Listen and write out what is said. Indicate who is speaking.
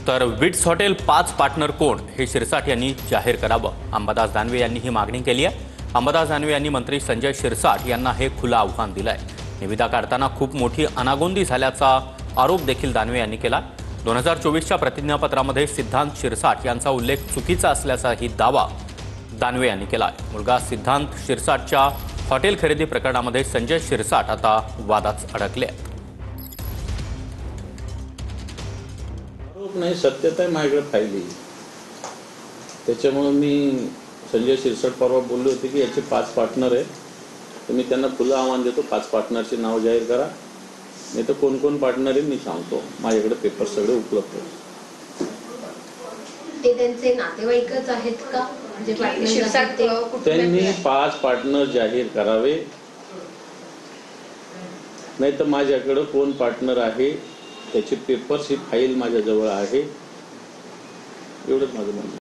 Speaker 1: तर wits hotel 5 partner कोण हे शिरसाट यांनी जाहीर करावं, अंबादास दानवे यांनी ही मागणी केली आहे। अंबादास दानवे यांनी मंत्री संजय शिरसाट यांना हे खुलं आव्हान दिलंय। निविदा काढताना खूप मोठी अनागोंदी झाल्याचा आरोप देखील दानवे यांनी केला। 2024च्या प्रतिज्ञापत्रामध्ये सिद्धांत शिरसाट यांचा उल्लेख चुकीचा असल्याचाही दावा दानवे यांनी केला। मुलगा सिद्धांत शिरसाटच्या हॉटेल खरेदी प्रकरणामध्ये संजय शिरसाट आता वादात अडकले आहेत।
Speaker 2: नाही, सत्यता माझ्याकडे फाईल आहे। त्याच्यामुळे मी संजय शिरसाट परवा बोलले होते की याचे 5 पार्टनर आहेत, तर मी त्यांना खुलं आव्हान देतो, 5 पार्टनरचे नाव जाहीर करा, नाही तर कोण कोण पार्टनर आहे मी सांगतो। माझ्याकडे पेपर सगळे उपलब्ध आहेत।
Speaker 3: ते त्यांचे नातेवाईकच आहेत का? म्हणजे शिरसाट
Speaker 2: त्यांनी 5 पार्टनर जाहीर करावे, नाही तर माझ्याकडे कोण पार्टनर आहे त्याचे पेपर्स ही फाईल माझ्याजवळ आहे, एवढंच माझं म्हणणं।